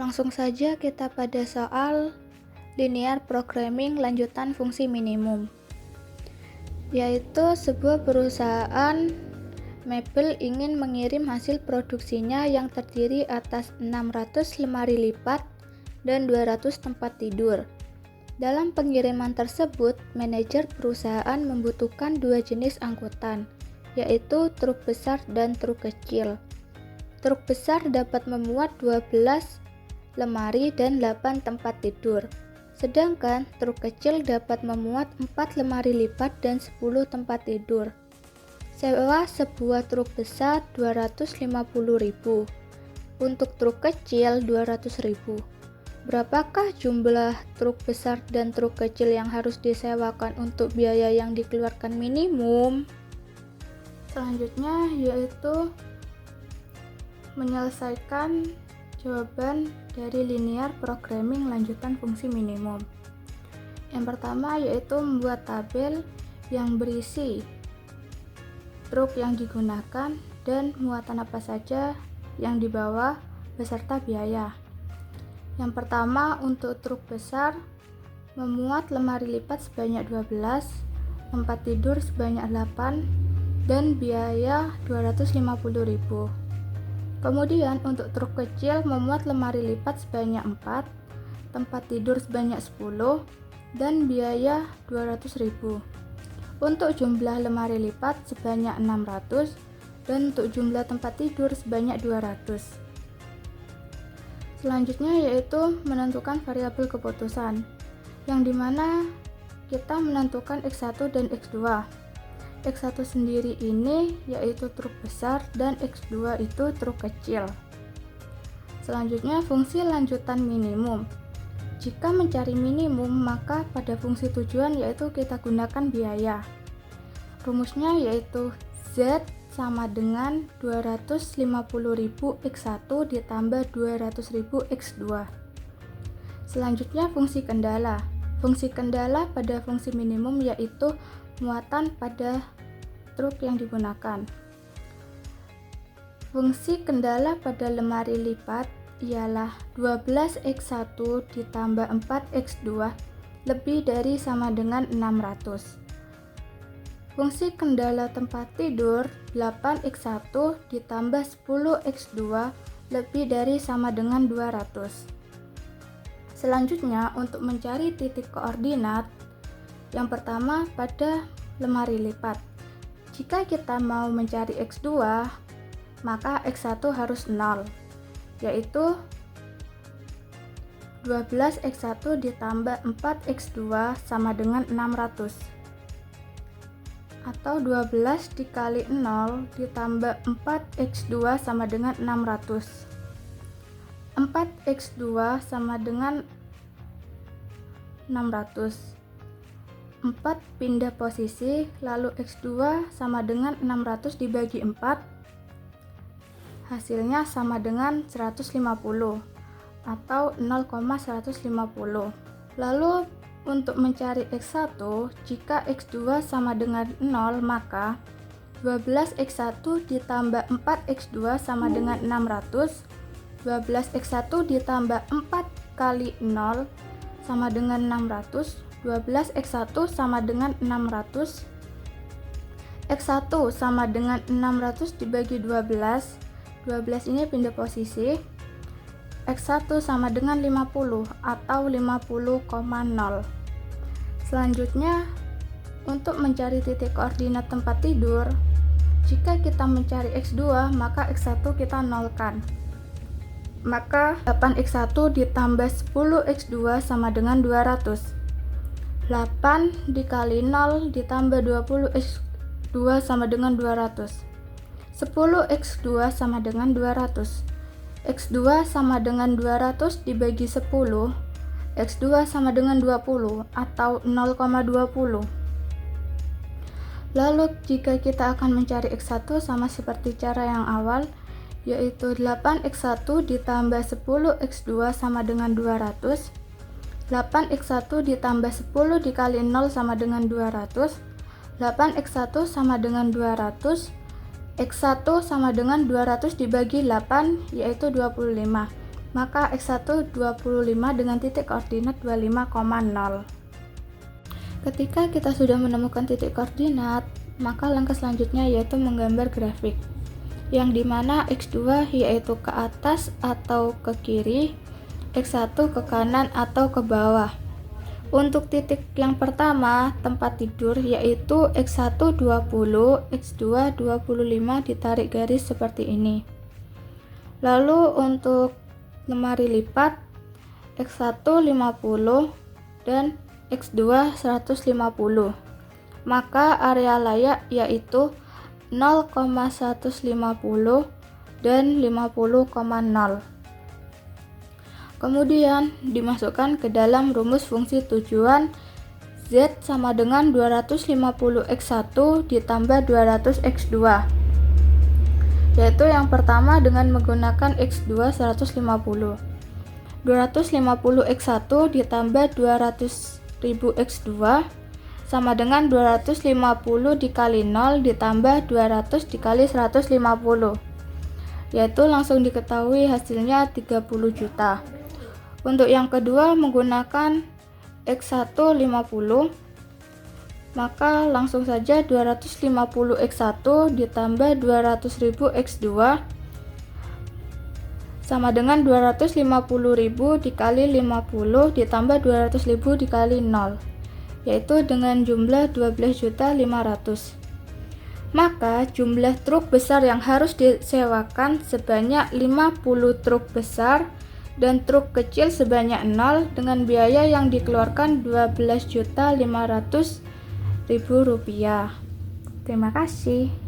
Langsung saja kita pada soal linear programming lanjutan fungsi minimum, yaitu sebuah perusahaan mebel ingin mengirim hasil produksinya yang terdiri atas 600 lemari lipat dan 200 tempat tidur. Dalam pengiriman tersebut, manajer perusahaan membutuhkan dua jenis angkutan, yaitu truk besar dan truk kecil. Truk besar dapat memuat 12 lemari dan 8 tempat tidur, sedangkan truk kecil dapat memuat 4 lemari lipat dan 10 tempat tidur. Sewa sebuah truk besar 250.000, untuk truk kecil 200.000. Berapakah jumlah truk besar dan truk kecil yang harus disewakan untuk biaya yang dikeluarkan minimum? Selanjutnya yaitu menyelesaikan jawaban dari linear programming lanjutan fungsi minimum. Yang pertama yaitu membuat tabel yang berisi truk yang digunakan dan muatan apa saja yang dibawa beserta biaya. Yang pertama, untuk truk besar memuat lemari lipat sebanyak 12, tempat tidur sebanyak 8, dan biaya 250.000. Kemudian untuk truk kecil memuat lemari lipat sebanyak 4, tempat tidur sebanyak 10, dan biaya 200.000. Untuk jumlah lemari lipat sebanyak 600 dan untuk jumlah tempat tidur sebanyak 200. Selanjutnya yaitu menentukan variabel keputusan, yang dimana kita menentukan X1 dan X2. X1 sendiri ini yaitu truk besar dan X2 itu truk kecil. Selanjutnya fungsi lanjutan minimum. Jika mencari minimum, maka pada fungsi tujuan yaitu kita gunakan biaya. Rumusnya yaitu Z sama dengan 250.000 X1 ditambah 200.000 X2. Selanjutnya fungsi kendala. Fungsi kendala pada fungsi minimum yaitu muatan pada truk yang digunakan. Fungsi kendala pada lemari lipat ialah 12X1 ditambah 4X2 lebih dari sama dengan 600. Fungsi kendala tempat tidur 8X1 ditambah 10X2 lebih dari sama dengan 200. Selanjutnya untuk mencari titik koordinat, yang pertama pada lemari lipat. Jika kita mau mencari X2, maka X1 harus 0, yaitu 12X1 ditambah 4X2 sama dengan 600. Atau 12 dikali 0 ditambah 4X2 sama dengan 600. 4X2 sama dengan 600. 4 pindah posisi, lalu X2 sama dengan 600 dibagi 4, hasilnya sama dengan 150 atau 0,150. Lalu untuk mencari X1, jika X2 sama dengan 0, maka 12X1 ditambah 4X2 sama dengan 600. 12X1 ditambah 4 kali 0 sama dengan 600. 12X1 sama dengan 600. X1 sama dengan 600 dibagi 12. 12 ini pindah posisi. X1 sama dengan 50 atau 50,0. Selanjutnya untuk mencari titik koordinat tempat tidur, jika kita mencari X2 maka X1 kita nolkan, maka 8X1 ditambah 10X2 sama dengan 200. 8 dikali 0 ditambah 20X2 sama dengan 200. 10X2 sama dengan 200. X2 sama dengan 200 dibagi 10, X2 sama dengan 20 atau 0,20. Lalu jika kita akan mencari X1 sama seperti cara yang awal, yaitu 8X1 ditambah 10X2 sama dengan 200. 8X1 ditambah 10 dikali 0 sama dengan 200. 8X1 sama dengan 200. X1 sama dengan 200 dibagi 8 yaitu 25. maka X1 25 dengan titik koordinat 25,0. Ketika kita sudah menemukan titik koordinat, maka langkah selanjutnya yaitu menggambar grafik, yang dimana X2 yaitu ke atas atau ke kiri, X1 ke kanan atau ke bawah. Untuk titik yang pertama, tempat tidur, yaitu X1 20, X2 25 ditarik garis seperti ini. Lalu untuk lemari lipat, X1 50 dan X2 150. Maka area layak yaitu 0,150 dan 50,0. Kemudian dimasukkan ke dalam rumus fungsi tujuan Z sama dengan 250x1 ditambah 200x2, yaitu yang pertama dengan menggunakan x2 150. 250x1 ditambah 200.000x2 sama dengan 250 dikali 0 ditambah 200 dikali 150, yaitu langsung diketahui hasilnya 30 juta. Untuk yang kedua menggunakan X1 50, maka langsung saja 250x1 ditambah 200.000 x2 sama dengan 250.000 dikali 50 ditambah 200.000 dikali 0, yaitu dengan jumlah 12.500.000. Maka jumlah truk besar yang harus disewakan sebanyak 50 truk besar dan truk kecil sebanyak 0 dengan biaya yang dikeluarkan Rp12.500.000. Terima kasih.